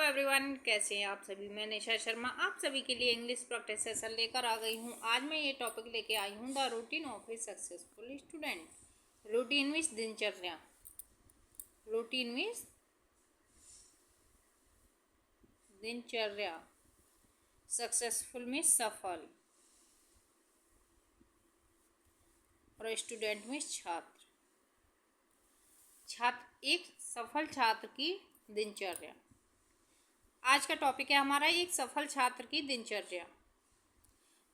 Everyone, कैसे हैं आप सभी। मैं निशा शर्मा आप सभी के लिए इंग्लिश प्रैक्टिस सेशन लेकर आ गई हूं। आज मैं ये टॉपिक लेके आई हूं, the routine of A successful student. Routine means दिनचर्या। रूटीन मीन्स दिनचर्या। सक्सेसफुल मीन्स सफल, और स्टूडेंट मीन्स छात्र। एक सफल छात्र की दिनचर्या। आज का टॉपिक है हमारा एक सफल छात्र की दिनचर्या।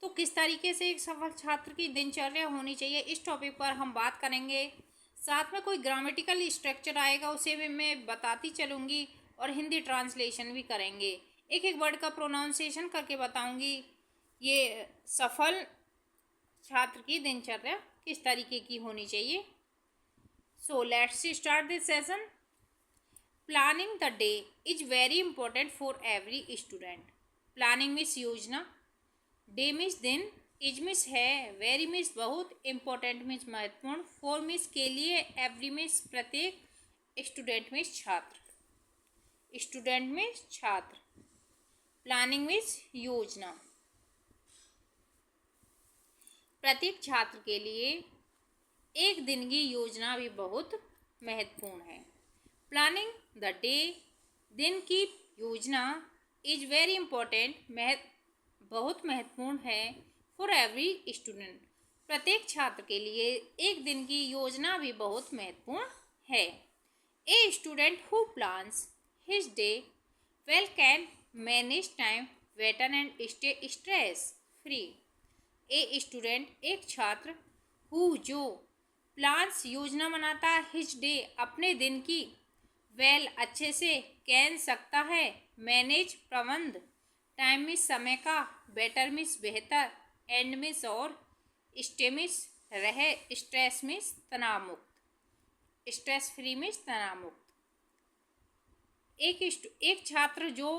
तो किस तरीके से एक सफल छात्र की दिनचर्या होनी चाहिए, इस टॉपिक पर हम बात करेंगे। साथ में कोई ग्रामेटिकल स्ट्रक्चर आएगा उसे भी मैं बताती चलूँगी, और हिंदी ट्रांसलेशन भी करेंगे। एक एक वर्ड का प्रोनाउंसिएशन करके बताऊँगी। ये सफल छात्र की दिनचर्या किस तरीके की होनी चाहिए। So let's start this session. Planning the day is very important for every student. Planning means योजना, डे मीन्स दिन, इज मीन्स है, वेरी मीन्स बहुत, इंपॉर्टेंट मीन्स महत्वपूर्ण, फॉर मीन्स के लिए, एवरी मीन्स प्रत्येक, स्टूडेंट मीन्स छात्र। स्टूडेंट मीन्स छात्र। प्लानिंग मीन्स योजना। प्रत्येक छात्र के लिए एक दिन की योजना भी बहुत महत्वपूर्ण है। प्लानिंग द डे, दिन की योजना, इज वेरी इंपॉर्टेंट, बहुत महत्वपूर्ण है, फॉर एवरी स्टूडेंट, प्रत्येक छात्र के लिए एक दिन की योजना भी बहुत महत्वपूर्ण है। A student who plans his day well can manage time better and stay stress free. A student एक छात्र, हु जो, प्लान्स योजना बनाता है, हिज डे अपने दिन की, वेल अच्छे से, कैन सकता है, मैनेज प्रबंध, टाइम मिस समय का, बेटर मिस बेहतर, एंड मिस और, स्टे मिस रहे, स्ट्रेस मिस तनाव मुक्त, स्ट्रेस फ्री मिस तनाव मुक्त। एक छात्र जो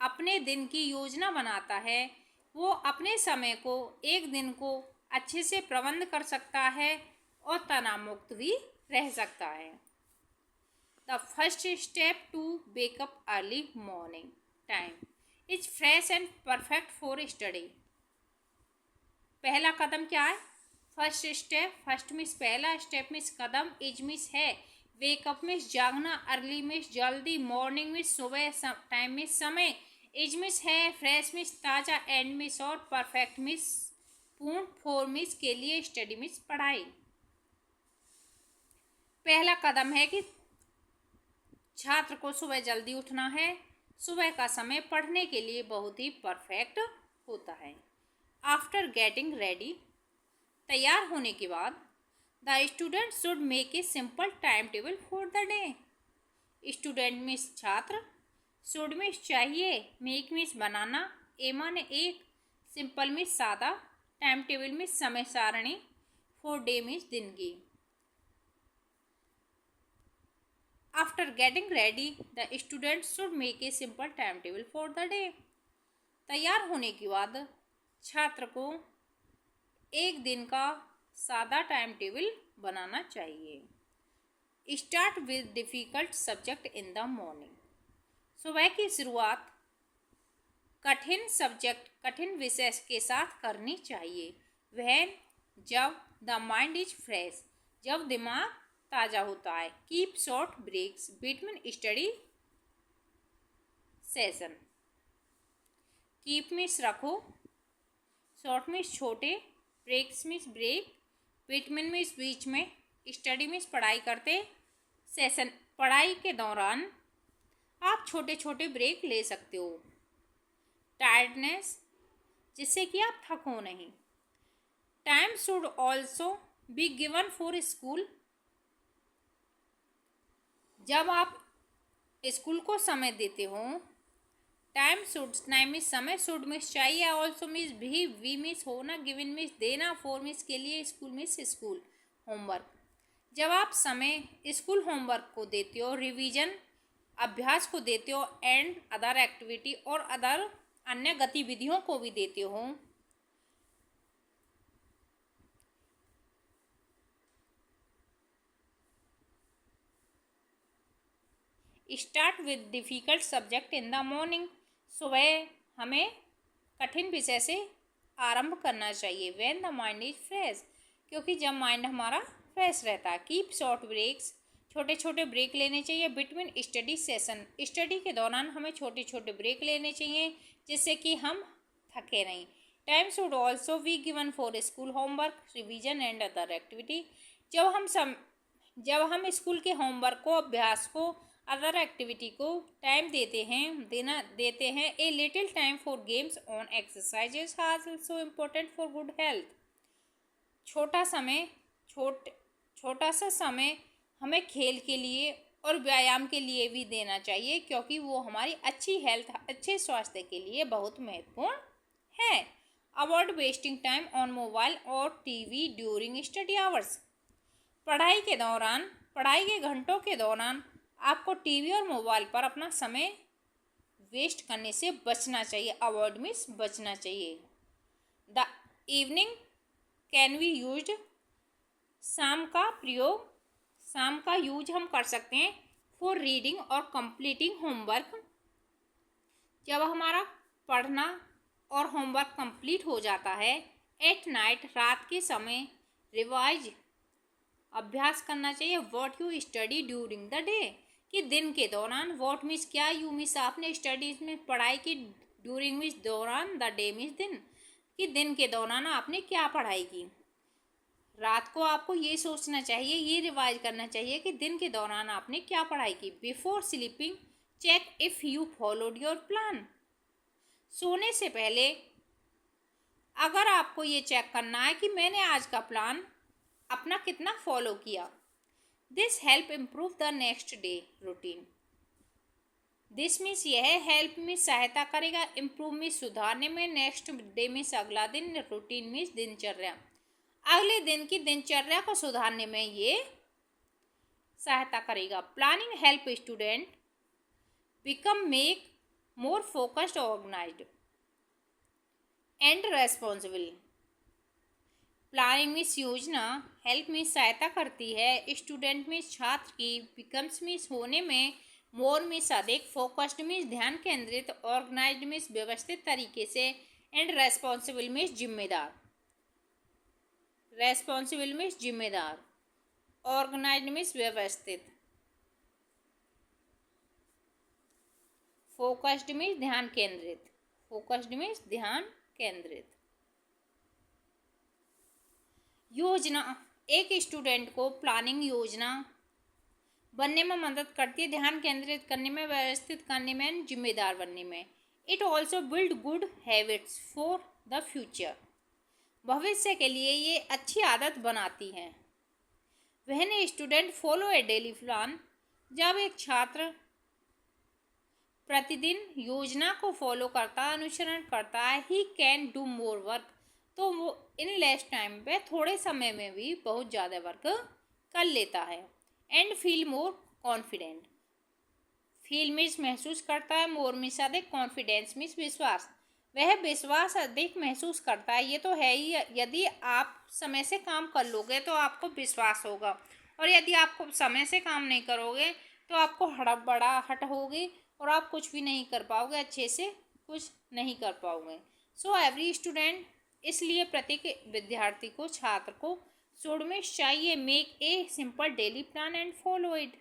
अपने दिन की योजना बनाता है, वो अपने समय को, एक दिन को अच्छे से प्रबंध कर सकता है और तनाव मुक्त भी रह सकता है। The first step to wake up early morning time is fresh and perfect for study. पहला कदम क्या है? फर्स्ट स्टेप, फर्स्ट मीन्स पहला, step means Kadam, is means है, वेकअप मीन्स जागना, अर्ली मीन्स जल्दी, मॉर्निंग मीन्स सुबह, टाइम मीन्स समय, is means है, फ्रेश मीन्स ताज़ा, एंड मीन्स और, परफेक्ट मीन्स पूर्ण, फोर मीन्स के लिए, स्टडी मीन्स पढ़ाई। पहला कदम है कि छात्र को सुबह जल्दी उठना है। सुबह का समय पढ़ने के लिए बहुत ही परफेक्ट होता है। आफ्टर गेटिंग रेडी, तैयार होने के बाद, the student should make a simple time table for the day. Student means छात्र, शुड मीन्स चाहिए, मेक मीन्स बनाना, ए माने एक, सिंपल मीन्स सादा, टाइम टेबल मीन्स समय सारणी, फॉर डे मीन्स दिन की। After getting ready, the student should make a simple timetable for the day. तैयार होने के बाद छात्र को एक दिन का सादा टाइम टेबल बनाना चाहिए। Start with difficult subject in the morning. सुबह की शुरुआत कठिन सब्जेक्ट, कठिन विषय के साथ करनी चाहिए। वह जब द माइंड इज फ्रेश, जब दिमाग ताज़ा होता है। Keep short breaks between study session. Keep means रखो, शॉर्ट मीन्स छोटे, breaks means break, between means बीच में, स्टडी मीन्स पढ़ाई करते, सेशन पढ़ाई के दौरान आप छोटे छोटे ब्रेक ले सकते हो। टायर्डनेस, जिससे कि आप थको नहीं। Time should also be given for school. जब आप स्कूल को समय देते हो, टाइम मीन्स समय, शुड मीन्स चाहिए, ऑल्सो मीन्स भी, वी मीन्स होना, गिवन मीन्स देना, फोर मीन्स के लिए, स्कूल मीन्स स्कूल होमवर्क। जब आप समय स्कूल होमवर्क को देते हो, रिवीजन अभ्यास को देते हो, एंड अदर एक्टिविटी और अदर अन्य गतिविधियों को भी देते हो, start with difficult subject in the morning. सुबह हमें कठिन विषय से आरंभ करना चाहिए। When the mind is fresh, क्योंकि जब माइंड हमारा फ्रेश रहता है। कीप शॉर्ट ब्रेक्स, छोटे छोटे ब्रेक लेने चाहिए बिटवीन स्टडी सेशन। स्टडी के दौरान हमें छोटे छोटे ब्रेक लेने चाहिए जिससे कि हम थके नहीं। Time should also be given for school homework, revision and other activity. जब हम स्कूल के होमवर्क को, अभ्यास को, अदर एक्टिविटी को टाइम देते हैं। A little time for games on exercises are also important for good health. छोटा सा समय हमें खेल के लिए और व्यायाम के लिए भी देना चाहिए, क्योंकि वो हमारी अच्छी हेल्थ, अच्छे स्वास्थ्य के लिए बहुत महत्वपूर्ण है। Avoid wasting time on mobile और टीवी ड्यूरिंग स्टडी आवर्स। पढ़ाई के घंटों के दौरान आपको टीवी और मोबाइल पर अपना समय वेस्ट करने से बचना चाहिए। अवॉइड मीन्स बचना चाहिए। The evening can be used, शाम का यूज हम कर सकते हैं फॉर रीडिंग और कंप्लीटिंग होमवर्क। जब हमारा पढ़ना और होमवर्क कंप्लीट हो जाता है। एट नाइट, रात के समय रिवाइज, अभ्यास करना चाहिए what you study during the day, कि दिन के दौरान। व्हाट मीन्स क्या, यू मीन्स आपने स्टडीज में पढ़ाई की, ड्यूरिंग मीन्स दौरान, द डे मीन्स दिन, कि दिन के दौरान आपने क्या पढ़ाई की। रात को आपको ये सोचना चाहिए, ये रिवाइज करना चाहिए कि दिन के दौरान आपने क्या पढ़ाई की। Before sleeping check if you followed your plan. सोने से पहले अगर आपको ये चेक करना है कि मैंने आज का प्लान अपना कितना फॉलो किया। This help improve the next day routine. This means यह हेल्प में सहायता करेगा, इम्प्रूव में सुधारने में, नेक्स्ट डे मीन्स अगला दिन, रूटीन मीन्स दिनचर्या, अगले दिन की दिनचर्या को सुधारने में ये सहायता करेगा। Planning help student become make more focused, organised and responsible. Planning means योजना, हेल्प मीन्स सहायता करती है, स्टूडेंट मीन्स छात्र की, बिकम्स मीन्स होने में, मोर मीन्स अधिक, फोकस्ड मीन्स ध्यान केंद्रित, ऑर्गेनाइज्ड मीन्स व्यवस्थित तरीके से, एंड रेस्पॉन्सिबल मीन्स जिम्मेदार। रेस्पॉन्सिबल मीन्स जिम्मेदार, ऑर्गेनाइज्ड मीन्स व्यवस्थित, फोकस्ड मीन्स ध्यान केंद्रित, फोकस्ड मीन्स ध्यान केंद्रित। योजना एक स्टूडेंट को प्लानिंग योजना बनने में मदद करती है, ध्यान केंद्रित करने में, व्यवस्थित करने में, जिम्मेदार बनने में। It also build good habits for the future. भविष्य के लिए ये अच्छी आदत बनाती हैं। When a student follow A daily plan, जब एक छात्र प्रतिदिन योजना को फॉलो करता है, अनुसरण करता है, he can do more work, तो वो इन लेस टाइम पे, थोड़े समय में भी बहुत ज़्यादा वर्क कर लेता है। And feel more confident, feel means महसूस करता है, मोर मीन्स अधिक, कॉन्फिडेंस मीन्स विश्वास, वह विश्वास अधिक महसूस करता है। ये तो है ही, यदि आप समय से काम कर लोगे तो आपको विश्वास होगा, और यदि आप समय से काम नहीं करोगे तो आपको हड़बड़ाहट होगी और आप कुछ भी नहीं कर पाओगे, अच्छे से कुछ नहीं कर पाओगे। सो एवरी स्टूडेंट, इसलिए प्रत्येक विद्यार्थी को, छात्र को शुड में चाहिए make a simple daily plan and follow it.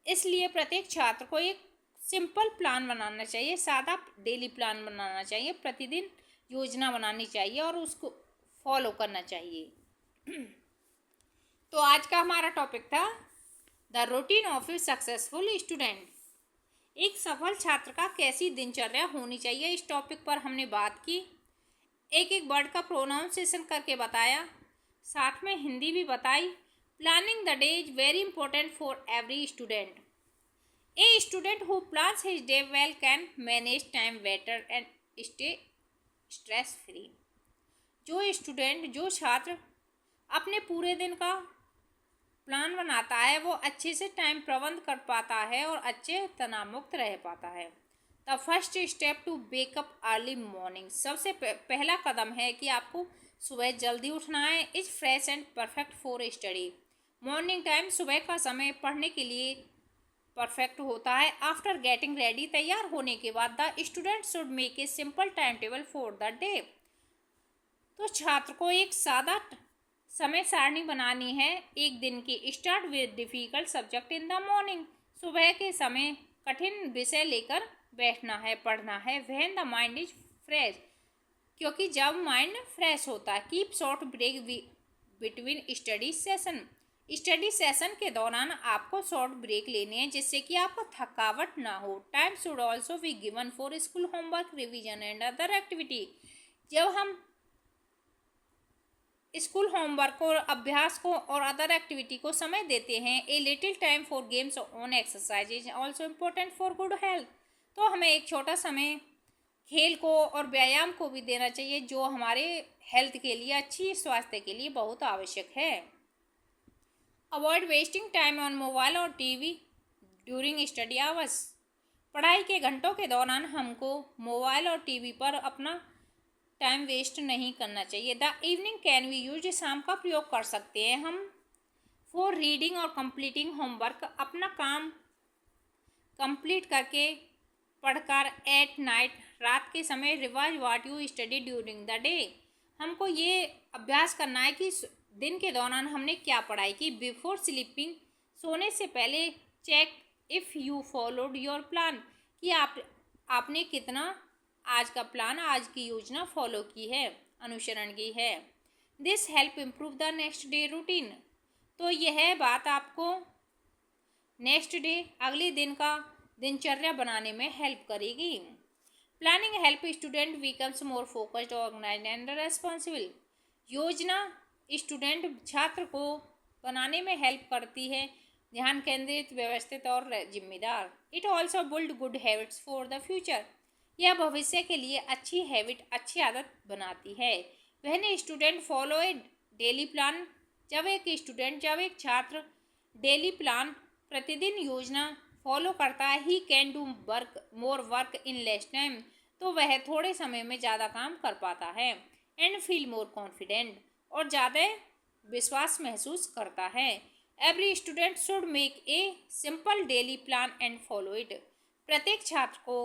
इसलिए प्रत्येक छात्र को एक सिंपल प्लान बनाना चाहिए, सादा डेली प्लान बनाना चाहिए, प्रतिदिन योजना बनानी चाहिए और उसको फॉलो करना चाहिए। तो आज का हमारा टॉपिक था the routine of A successful student. एक सफल छात्र का कैसी दिनचर्या होनी चाहिए, इस टॉपिक पर हमने बात की। एक एक वर्ड का प्रोनाउंसिएशन करके बताया, साथ में हिंदी भी बताई। Planning the day is very important for every student. A student who plans his day well can manage time better and stay stress free. जो छात्र अपने पूरे दिन का प्लान बनाता है, वो अच्छे से टाइम प्रबंध कर पाता है और अच्छे तनाव मुक्त रह पाता है। The first step to wake up early morning, सबसे पहला कदम है कि आपको सुबह जल्दी उठना है। Is fresh and perfect for study. Morning time, सुबह का समय पढ़ने के लिए परफेक्ट होता है। आफ्टर गेटिंग रेडी, तैयार होने के बाद the student should make a simple time table for the day. तो छात्र को एक सादा समय सारणी बनानी है। एक दिन की start with difficult subject in the morning. सुबह के समय कठिन विषय लेकर बैठना है, पढ़ना है। When the mind is fresh, क्योंकि जब माइंड फ्रेश होता है। Keep short break between study session, study session के दौरान आपको शॉर्ट ब्रेक लेने हैं जिससे कि आपको थकावट ना हो। Time should also be given for school homework, revision and other activity. जब हम स्कूल होमवर्क और अभ्यास को और अदर एक्टिविटी को समय देते हैं। A little time for games on exercise is also important for good health. तो हमें एक छोटा समय खेल को और व्यायाम को भी देना चाहिए जो हमारे हेल्थ के लिए, अच्छी स्वास्थ्य के लिए बहुत आवश्यक है। Avoid wasting time on mobile और टीवी ड्यूरिंग स्टडी आवर्स। पढ़ाई के घंटों के दौरान हमको मोबाइल और टीवी पर अपना टाइम वेस्ट नहीं करना चाहिए। The evening can be use, शाम का प्रयोग कर सकते हैं हम फॉर रीडिंग और कंप्लीटिंग होमवर्क, अपना काम कंप्लीट करके पढ़कर। एट नाइट, रात के समय revise what you study during the day. हमको ये अभ्यास करना है कि दिन के दौरान हमने क्या पढ़ाई की। बिफोर स्लीपिंग, सोने से पहले check if you followed your plan, कि आपने कितना आज का प्लान, आज की योजना फॉलो की है, अनुसरण की है। This help improve the next day routine. तो यह बात आपको नेक्स्ट डे, अगले दिन का दिनचर्या बनाने में हेल्प करेगी। Planning help student becomes more focused, organised and responsible. योजना स्टूडेंट, छात्र को बनाने में हेल्प करती है, ध्यान केंद्रित, व्यवस्थित और जिम्मेदार। It also build good habits for the future. यह भविष्य के लिए अच्छी हैबिट, अच्छी आदत बनाती है। When student follow A daily plan, जब एक छात्र डेली प्लान, प्रतिदिन योजना फॉलो करता है, he can do more work in less time, तो वह थोड़े समय में ज़्यादा काम कर पाता है। एंड फील मोर कॉन्फिडेंट, और ज़्यादा विश्वास महसूस करता है। Every student should make a simple daily plan and follow it. प्रत्येक छात्र को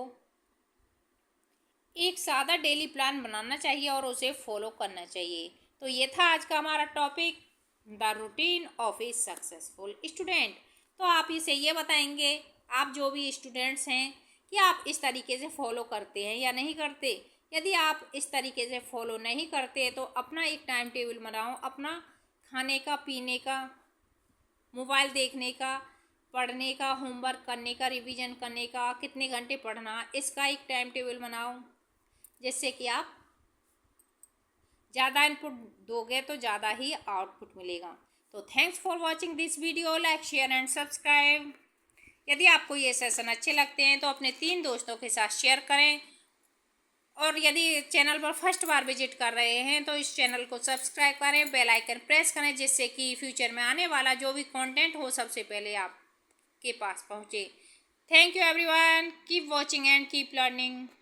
एक सादा डेली प्लान बनाना चाहिए और उसे फॉलो करना चाहिए। तो ये था आज का हमारा topic, the routine of A successful student. तो आप इसे ये बताएंगे, आप जो भी स्टूडेंट्स हैं, कि आप इस तरीके से फॉलो करते हैं या नहीं करते। यदि आप इस तरीके से फॉलो नहीं करते तो अपना एक टाइम टेबल बनाओ, अपना खाने का, पीने का, मोबाइल देखने का, पढ़ने का, होमवर्क करने का, रिवीजन करने का, कितने घंटे पढ़ना, इसका एक टाइम टेबल बनाओ, जिससे कि आप ज़्यादा इनपुट दोगे तो ज़्यादा ही आउटपुट मिलेगा। तो thanks for watching this video, like, share and subscribe. यदि आपको ये सेशन अच्छे लगते हैं तो अपने 3 दोस्तों के साथ शेयर करें, और यदि चैनल पर फर्स्ट बार विजिट कर रहे हैं तो इस चैनल को सब्सक्राइब करें, बेल आइकन प्रेस करें, जिससे कि फ्यूचर में आने वाला जो भी कंटेंट हो सबसे पहले आपके पास पहुंचे। Thank you everyone, keep watching and keep learning.